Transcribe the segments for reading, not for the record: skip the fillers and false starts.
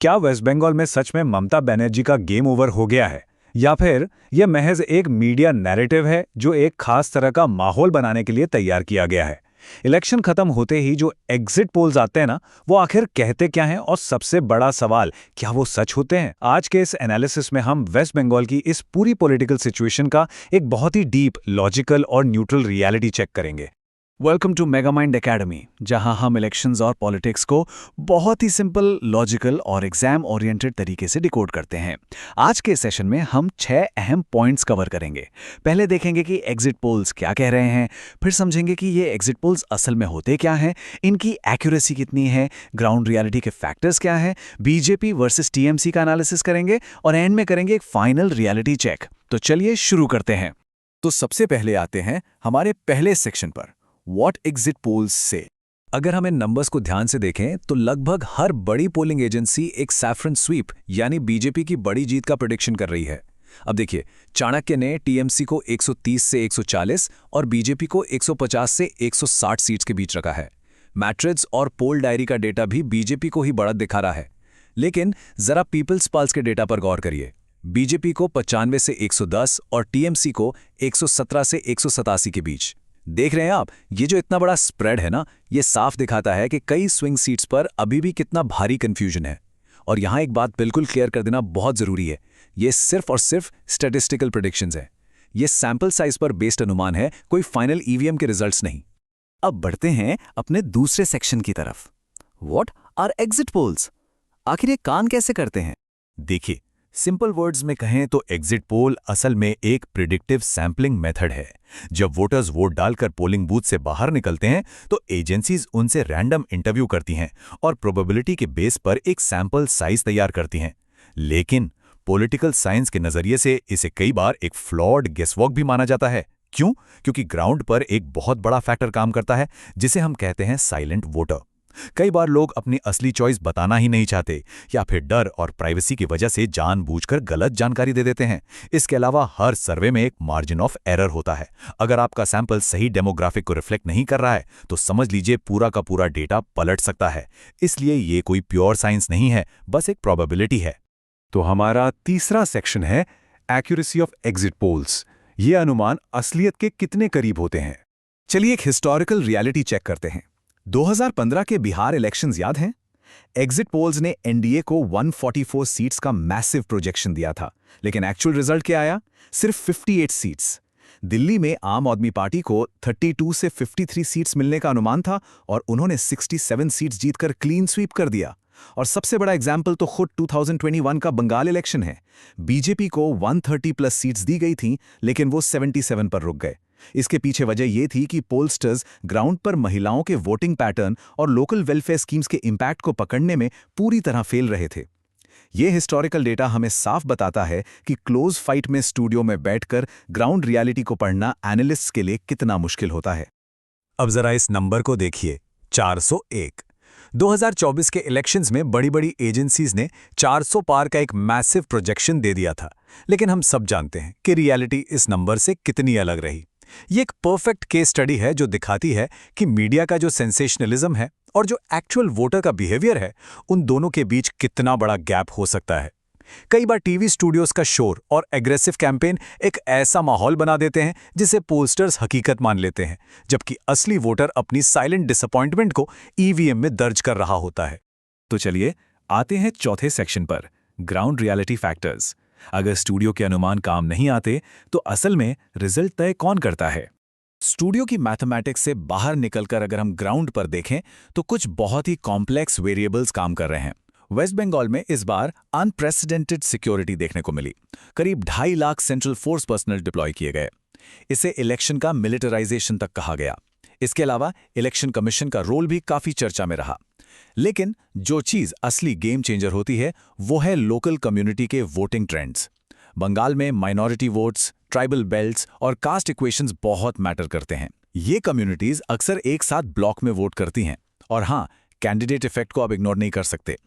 क्या वेस्ट बंगाल में सच में ममता बनर्जी का गेम ओवर हो गया है, या फिर यह महज एक मीडिया नैरेटिव है जो एक खास तरह का माहौल बनाने के लिए तैयार किया गया है। इलेक्शन खत्म होते ही जो एग्जिट पोल्स आते हैं ना, वो आखिर कहते क्या हैं, और सबसे बड़ा सवाल, क्या वो सच होते हैं? आज के इस एनालिसिस में हम वेस्ट बंगाल की इस पूरी पॉलिटिकल सिचुएशन का एक बहुत ही डीप, लॉजिकल और न्यूट्रल रियलिटी चेक करेंगे। वेलकम टू मेगामाइंड एकेडमी, जहां हम इलेक्शंस और पॉलिटिक्स को बहुत ही सिंपल, लॉजिकल और एग्जाम ओरिएंटेड तरीके से डिकोड करते हैं। आज के सेशन में हम 6 अहम पॉइंट्स कवर करेंगे। पहले देखेंगे कि एग्जिट पोल्स क्या कह रहे हैं, फिर समझेंगे कि ये एग्जिट पोल्स असल में होते क्या हैं, इनकी एक्यूरेसी कितनी है, ग्राउंड रियलिटी के फैक्टर्स क्या हैं, बीजेपी वर्सेस टीएमसी का एनालिसिस करेंगे और एंड में करेंगे एक फाइनल रियलिटी चेक। तो चलिए शुरू करते हैं। तो सबसे पहले आते हैं हमारे पहले सेक्शन पर, What exit polls say? अगर हम इन नंबर्स को ध्यान से देखें तो लगभग हर बड़ी पोलिंग एजेंसी एक सैफरन स्वीप यानी बीजेपी की बड़ी जीत का प्रेडिक्शन कर रही है। अब देखिए, चाणक्य ने टीएमसी को 130 से 140 और बीजेपी को 150 से 160 सीट्स के बीच रखा है। मैट्रिक्स और पोल डायरी का डेटा भी बीजेपी को ही बढ़त दिखा रहा है। लेकिन जरा पीपल्स पल्स के डेटा पर गौर करिए। बीजेपी को 95 से 110 और टीएमसी को 117 से 187 के बीच। देख रहे हैं आप, ये जो इतना बड़ा स्प्रेड है ना, ये साफ दिखाता है कि कई स्विंग सीट्स पर अभी भी कितना भारी कंफ्यूजन है। और यहाँ एक बात बिल्कुल क्लियर कर देना बहुत जरूरी है, ये सिर्फ और सिर्फ स्टैटिस्टिकल प्रेडिक्शंस है। ये सैंपल साइज पर बेस्ड अनुमान है, कोई फाइनल ईवीएम के रिजल्ट्स नहीं। अब बढ़ते हैं अपने दूसरे सेक्शन की तरफ। What are exit polls? आखिर ये काम कैसे करते हैं? देखिए, सिंपल वर्ड्स में कहें तो एग्जिट पोल असल में एक प्रिडिक्टिव सैंपलिंग मेथड है। जब वोटर्स वोट डालकर पोलिंग बूथ से बाहर निकलते हैं तो एजेंसीज उनसे रैंडम इंटरव्यू करती हैं और प्रोबेबिलिटी के बेस पर एक सैंपल साइज तैयार करती हैं। लेकिन पॉलिटिकल साइंस के नजरिए से इसे कई बार एक फ्लॉड गेसवर्क भी माना जाता है। क्यों? क्योंकि ग्राउंड पर एक बहुत बड़ा फैक्टर काम करता है, जिसे हम कहते हैं साइलेंट वोटर। कई बार लोग अपनी असली चॉइस बताना ही नहीं चाहते, या फिर डर और प्राइवेसी की वजह से जानबूझकर गलत जानकारी दे देते हैं। इसके अलावा हर सर्वे में एक मार्जिन ऑफ एरर होता है। अगर आपका सैंपल सही डेमोग्राफिक को रिफ्लेक्ट नहीं कर रहा है तो समझ लीजिए पूरा का पूरा डेटा पलट सकता है। इसलिए ये कोई प्योर साइंस नहीं है, बस एक प्रोबेबिलिटी है। तो हमारा तीसरा सेक्शन है एक्यूरेसी ऑफ एग्जिट पोल्स। ये अनुमान असलियत के कितने करीब होते हैं? चलिए एक हिस्टोरिकल रियलिटी चेक करते हैं। 2015 के बिहार इलेक्शंस याद हैं? एग्जिट पोल्स ने एनडीए को 144 सीट्स का मैसिव प्रोजेक्शन दिया था, लेकिन एक्चुअल रिजल्ट क्या आया? सिर्फ 58 सीट्स। दिल्ली में आम आदमी पार्टी को 32 से 53 सीट्स मिलने का अनुमान था और उन्होंने 67 सीट्स जीतकर क्लीन स्वीप कर दिया। और सबसे बड़ा एग्जाम्पल तो खुद 2021 का बंगाल इलेक्शन है। बीजेपी को 130 प्लस सीट्स दी गई थीं, लेकिन वो 77 पर रुक गए। इसके पीछे वजह यह थी कि पोलस्टर्स ग्राउंड पर महिलाओं के वोटिंग पैटर्न और लोकल वेलफेयर स्कीम्स के इंपैक्ट को पकड़ने में पूरी तरह फेल रहे थे। यह हिस्टोरिकल डेटा हमें साफ बताता है कि क्लोज फाइट में स्टूडियो में बैठकर ग्राउंड रियलिटी को पढ़ना एनालिस्ट्स के लिए कितना मुश्किल होता है। अब जरा इस नंबर को देखिए, 401। 2024 के इलेक्शंस में बड़ी बड़ी एजेंसीज ने 400 पार का एक मैसिव प्रोजेक्शन दे दिया था, लेकिन हम सब जानते हैं कि रियलिटी इस नंबर से कितनी अलग रही। ये एक परफेक्ट केस स्टडी है जो दिखाती है कि मीडिया का जो सेंसेशनलिज्म है और जो एक्चुअल वोटर का बिहेवियर है, उन दोनों के बीच कितना बड़ा गैप हो सकता है। कई बार टीवी स्टूडियोज का शोर और एग्रेसिव कैंपेन एक ऐसा माहौल बना देते हैं जिसे पोस्टर्स हकीकत मान लेते हैं, जबकि असली वोटर अपनी साइलेंट डिसअपॉइंटमेंट को ईवीएम में दर्ज कर रहा होता है। तो चलिए आते हैं चौथे सेक्शन पर, ग्राउंड रियलिटी फैक्टर्स। अगर स्टूडियो के अनुमान काम नहीं आते तो असल में रिजल्ट तय कौन करता है? स्टूडियो की मैथमेटिक्स से बाहर निकलकर अगर हम ग्राउंड पर देखें तो कुछ बहुत ही कॉम्प्लेक्स वेरिएबल्स काम कर रहे हैं। वेस्ट बंगाल में इस बार अनप्रेसिडेंटेड सिक्योरिटी देखने को मिली। करीब 2.5 lakh central force personal deploy किए गए। इसे इलेक्शन का मिलिटराइजेशन तक कहा गया। इसके अलावा इलेक्शन कमीशन का रोल भी काफी चर्चा में रहा। लेकिन जो चीज असली गेम चेंजर होती है वो है लोकल कम्युनिटी के वोटिंग ट्रेंड्स। बंगाल में माइनॉरिटी वोट्स, ट्राइबल बेल्ट्स और कास्ट इक्वेशंस बहुत मैटर करते हैं। ये कम्युनिटीज अक्सर एक साथ ब्लॉक में वोट करती हैं। और हाँ, कैंडिडेट इफेक्ट को अब इग्नोर नहीं कर सकते।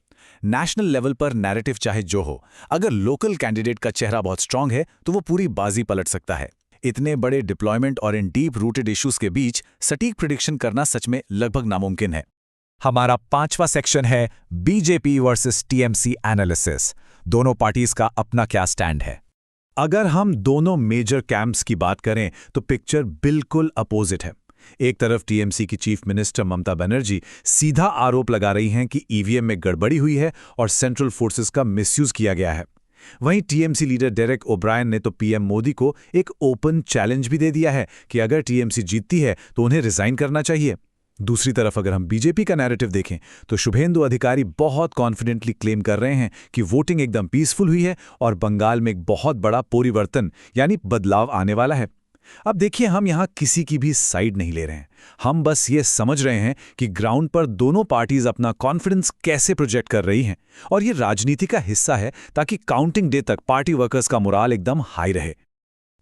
नेशनल लेवल पर नैरेटिव चाहे जो हो, अगर लोकल कैंडिडेट का चेहरा बहुत स्ट्रांग है तो वो पूरी बाजी पलट सकता है। इतने बड़े डिप्लॉयमेंट और इन डीप रूटेड इश्यूज के बीच सटीक प्रिडिक्शन करना सच में लगभग नामुमकिन है। हमारा 5वां सेक्शन है बीजेपी वर्सेस टीएमसी एनालिसिस। दोनों पार्टीज का अपना क्या स्टैंड है। अगर हम दोनों मेजर कैंप्स की बात करें तो पिक्चर बिल्कुल अपोजिट है। एक तरफ टीएमसी की चीफ मिनिस्टर ममता बनर्जी सीधा आरोप लगा रही हैं कि ईवीएम में गड़बड़ी हुई है और सेंट्रल फोर्सेस का मिसयूज किया गया है। वहीं टीएमसी लीडर डेरेक ओब्रायन ने तो पीएम मोदी को एक ओपन चैलेंज भी दे दिया है कि अगर टीएमसी जीतती है तो उन्हें रिजाइन करना चाहिए। दूसरी तरफ अगर हम बीजेपी का नैरेटिव देखें तो शुभेंदु अधिकारी बहुत कॉन्फिडेंटली क्लेम कर रहे हैं कि वोटिंग एकदम पीसफुल हुई है और बंगाल में एक बहुत बड़ा परिवर्तन यानी बदलाव आने वाला है। अब देखिए, हम यहां किसी की भी साइड नहीं ले रहे हैं। हम बस ये समझ रहे हैं कि ग्राउंड पर दोनों पार्टीज अपना कॉन्फिडेंस कैसे प्रोजेक्ट कर रही हैं और ये राजनीति का हिस्सा है ताकि काउंटिंग डे तक पार्टी वर्कर्स का मोराल एकदम हाई रहे।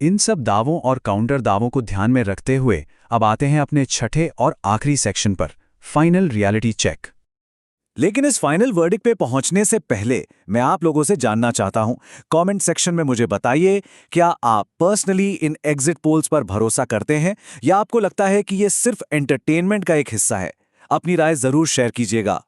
इन सब दावों और काउंटर दावों को ध्यान में रखते हुए अब आते हैं अपने छठे और आखिरी सेक्शन पर, फाइनल रियलिटी चेक। लेकिन इस फाइनल वर्डिक्ट पे पहुंचने से पहले मैं आप लोगों से जानना चाहता हूं, कमेंट सेक्शन में मुझे बताइए, क्या आप पर्सनली इन एग्जिट पोल्स पर भरोसा करते हैं या आपको लगता है कि ये सिर्फ एंटरटेनमेंट का एक हिस्सा है? अपनी राय जरूर शेयर कीजिएगा।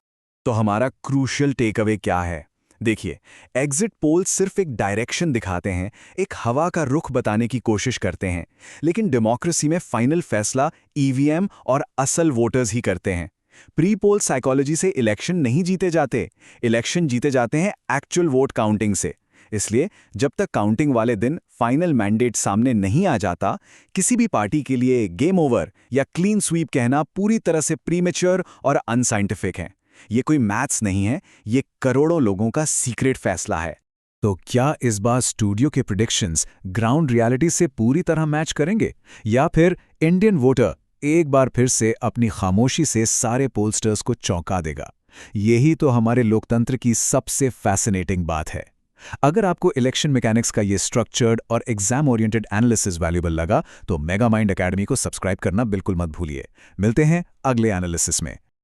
तो हमारा क्रूशियल टेक अवे क्या है? देखिए, एग्जिट पोल सिर्फ एक डायरेक्शन दिखाते हैं, एक हवा का रुख बताने की कोशिश करते हैं, लेकिन डेमोक्रेसी में फाइनल फैसला ईवीएम और असल वोटर्स ही करते हैं। प्री पोल साइकोलॉजी से इलेक्शन नहीं जीते जाते, इलेक्शन जीते जाते हैं एक्चुअल वोट काउंटिंग से। इसलिए जब तक काउंटिंग वाले दिन फाइनल मैंडेट सामने नहीं आ जाता, किसी भी पार्टी के लिए गेम ओवर या क्लीन स्वीप कहना पूरी तरह से प्रीमेच्योर और अनसाइंटिफिक है। ये कोई मैथ्स नहीं है, ये करोड़ों लोगों का सीक्रेट फैसला है। तो क्या इस बार स्टूडियो के प्रेडिक्शंस ग्राउंड रियलिटी से पूरी तरह मैच करेंगे या फिर इंडियन वोटर एक बार फिर से अपनी खामोशी से सारे पोलस्टर्स को चौंका देगा? यही तो हमारे लोकतंत्र की सबसे फैसिनेटिंग बात है। अगर आपको इलेक्शन मैकेनिक्स का ये स्ट्रक्चर्ड और एग्जाम ओरिएंटेड एनालिसिस वैल्यूएबल लगा तो मेगा माइंड एकेडमी को सब्सक्राइब करना बिल्कुल मत भूलिए। मिलते हैं अगले एनालिसिस में।